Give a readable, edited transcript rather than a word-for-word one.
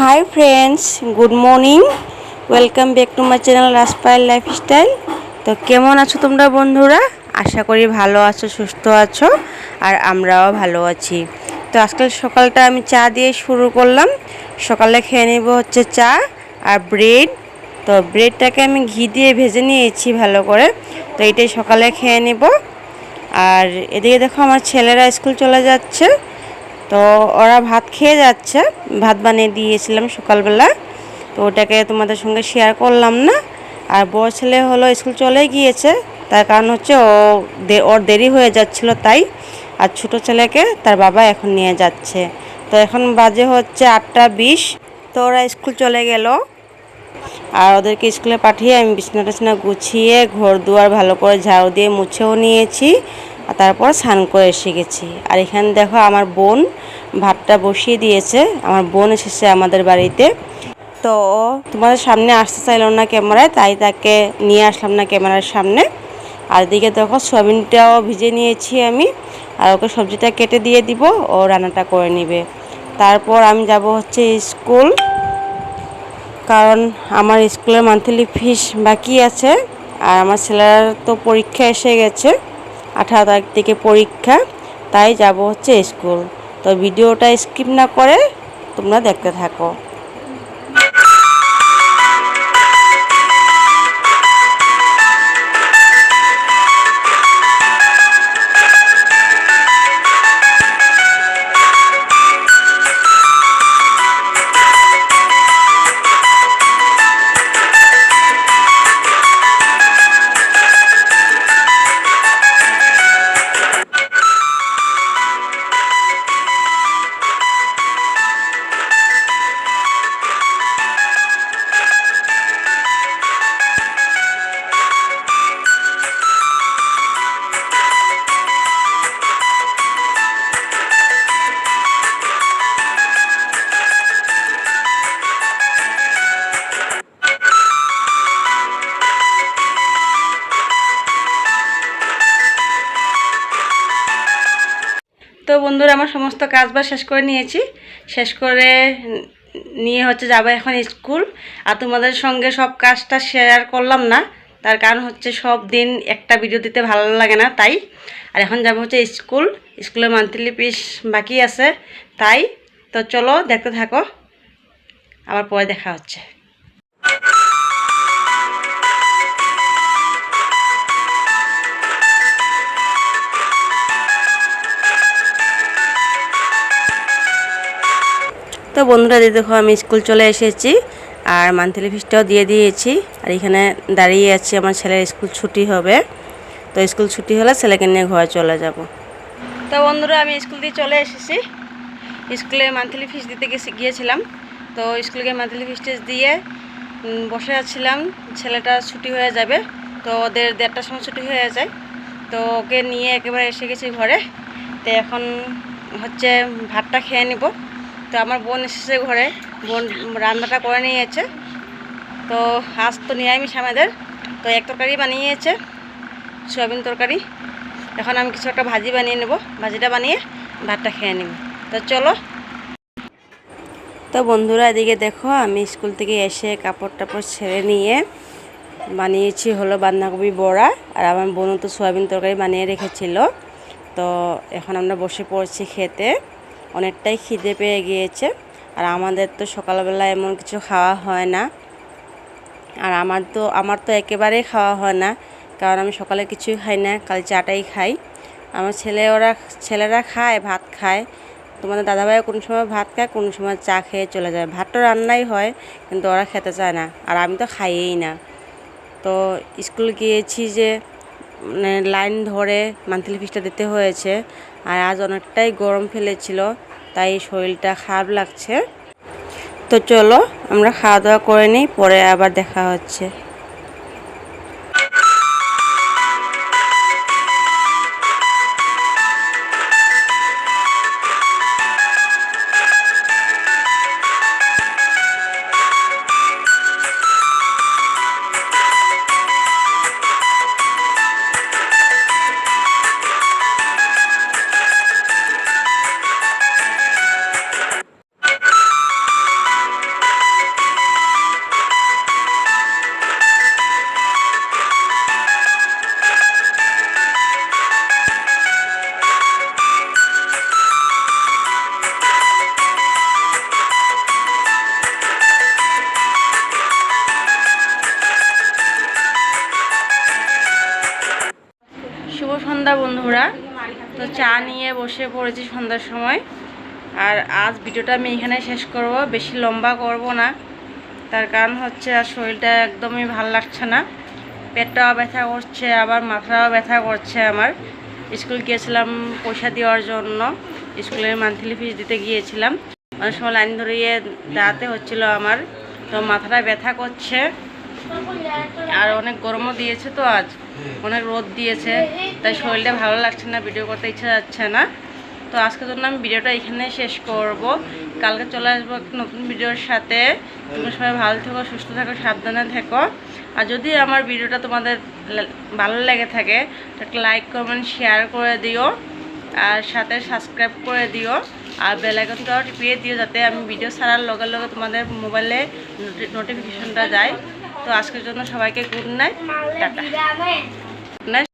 High friends, good morning. Welcome back to my channel Rajpayel lifestyle. তো কেমন আছো তোমরা বন্ধুরা? আশা করি ভালো আছো, সুস্থ আছো, আর আমরাও ভালো আছি। তো আজকাল সকালটা আমি চা দিয়ে শুরু করলাম। সকালে খেয়ে নেব হচ্ছে চা আর ব্রেড। তো ব্রেডটাকে আমি ঘি দিয়ে ভেজে নিয়েছি ভালো করে। তো এটাই সকালে খেয়ে নেব। আর এদিকে দেখো আমার ছেলেরা স্কুল চলে যাচ্ছে। তো ওরা ভাত খেয়ে যাচ্ছে, ভাত বানিয়ে দিয়েছিলাম সকালবেলা। তো ওটাকে তোমাদের সঙ্গে শেয়ার করলাম না। আর বড় ছেলে হলো স্কুল চলে গিয়েছে, তার কারণ হচ্ছে ওর দেরি হয়ে যাচ্ছিল তাই। আর ছোটো ছেলেকে তার বাবা এখন নিয়ে যাচ্ছে। তো এখন বাজে হচ্ছে 8:20। তো ওরা স্কুল চলে গেল। আর ওদেরকে স্কুলে পাঠিয়ে আমি বিছানা টিছানা গুছিয়ে ঘর দুয়ার ভালো করে ঝাড়ু দিয়ে মুছেও নিয়েছি। আর তারপর স্নান করে এসে গেছি। আর এখানে দেখো আমার বোন ভাতটা বসিয়ে দিয়েছে। আমার বোন এসেছে আমাদের বাড়িতে। তো তোমাদের সামনে আসতে চাইল না ক্যামেরায়, তাই তাকে নিয়ে আসলাম না ক্যামেরার সামনে। আর এদিকে দেখো সয়াবিনটাও ভিজে নিয়েছি আমি। আর ওকে সবজিটা কেটে দিয়ে দিব, ও রান্নাটা করে নেবে। তারপর আমি যাব হচ্ছে স্কুল, কারণ আমার স্কুলের মান্থলি ফিস বাকি আছে। আর আমার ছেলের তো পরীক্ষা এসে গেছে, 18 তারিখ থেকে পরীক্ষা, তাই যাব হচ্ছে স্কুল। তো ভিডিওটা স্কিপ না করে তোমরা দেখতে থাকো। তো বন্ধুরা, আমার সমস্ত কাজবাজ শেষ করে নিয়েছি। শেষ করে নিয়ে হচ্ছে যাবো এখন স্কুল। আর তোমাদের সঙ্গে সব কাজটা শেয়ার করলাম না, তার কারণ হচ্ছে সব দিন একটা ভিডিও দিতে ভালো লাগে না, তাই। আর এখন যাবো হচ্ছে স্কুল। স্কুলে মান্থলি ফিস বাকি আছে, তাই। তো চলো দেখতে থাকো, আবার পরে দেখা হচ্ছে। তো বন্ধুরা, দেখো আমি স্কুল চলে এসেছি আর মান্থলি ফিসটাও দিয়ে দিয়েছি। আর এখানে দাঁড়িয়ে আছি, আমার ছেলের স্কুল ছুটি হবে। তো স্কুল ছুটি হলে ছেলেকে নিয়ে ঘরে চলে যাব। তো বন্ধুরা, আমি স্কুল দিয়ে চলে এসেছি। স্কুলে মান্থলি ফিস দিতে গিয়েছিলাম। তো স্কুলকে মান্থলি ফিস দিয়ে বসে আছিলাম। ছেলেটা ছুটি হয়ে যাবে, তো ওদের 1:30টার সময় ছুটি হয়ে যায়। তো ওকে নিয়ে একেবারে এসে গেছি ঘরে। তো এখন হচ্ছে ভাতটা খেয়ে নিব। তো আমার বোন এসেছে ঘরে, বোন রান্নাটা করে নিয়েছে। তো আজ তো নিরামিষ আমাদের। তো এক তরকারি বানিয়েছে, সয়াবিন তরকারি। এখন আমি কিছু একটা ভাজি বানিয়ে নেব, ভাজিটা বানিয়ে ভাতটা খেয়ে নেব। তো চলো। তো বন্ধুরা, এদিকে দেখো আমি স্কুল থেকে এসে কাপড় টাপড় ছেড়ে নিয়ে বানিয়েছি হলো বাঁধাকপি বড়া। আর আমার বোনও তো সয়াবিন তরকারি বানিয়ে রেখেছিল। তো এখন আমরা বসে পড়ছি খেতে। অনেকটাই খিদে পেয়ে গিয়েছে। আর আমাদের তো সকালবেলা এমন কিছু খাওয়া হয় না। আর আমার তো একেবারেই খাওয়া হয় না, কারণ আমি সকালে কিছুই খাই না, খালি চাটাই খাই। আমার ছেলেরা খায়, ভাত খায়। তোমাদের দাদাভাইও কোনো সময় ভাত খায়, কোনো সময় চা খেয়ে চলে যায়। ভাতটা রান্নাই হয়, কিন্তু ওরা খেতে চায় না। আর আমি তো খাইয়েই না। তো স্কুল গিয়েছি যে মানে লাইন ধরে মান্থলি ফিসটা দিতে হয়েছে। আর আজ অনেকটাই গরম ফেলেছিল, তাই শরীরটা খারাপ লাগছে। তো চলো আমরা খাওয়া দাওয়া করে নিই, পরে আবার দেখা হচ্ছে। নিয়ে বসে পড়েছি সন্ধ্যার সময়। আর আজ ভিডিওটা আমি এখানে শেষ করব, বেশি লম্বা করব না। তার কারণ হচ্ছে আর শরীরটা একদমই ভাল লাগছে না, পেটটাও ব্যথা করছে, আবার মাথাটাও ব্যথা করছে। আমার স্কুল গিয়েছিলাম পয়সা দেওয়ার জন্য, স্কুলের মান্থলি ফিস দিতে গিয়েছিলাম। অনেক সময় লাইন ধরিয়ে দাঁড়াতে হচ্ছিল আমার, তো মাথাটা ব্যথা করছে। আর অনেক গরমও দিয়েছে, তো আজ অনেক রোদ দিয়েছে, তাই শরীরটা ভালো লাগছে না, ভিডিও করতে ইচ্ছা যাচ্ছে না। তো আজকের জন্য আমি ভিডিওটা এখানে শেষ করব। কালকে চলে আসবো একটা নতুন ভিডিওর সাথে। তোমরা সবাই ভালো থেকো, সুস্থ থাকো, সাবধানে থেকো। আর যদি আমার ভিডিওটা তোমাদের ভালো লেগে থাকে তো একটা লাইক কমেন্ট শেয়ার করে দিও, আর সাথে সাবস্ক্রাইব করে দিও, আর বেল আইকনটাও টিপিয়ে দিও, যাতে আমি ভিডিও ছাড়ার লগে লগে তোমাদের মোবাইলে নোটিফিকেশনটা যায়। তো আজকের জন্য সবাইকে গুড নাইট, টাটা।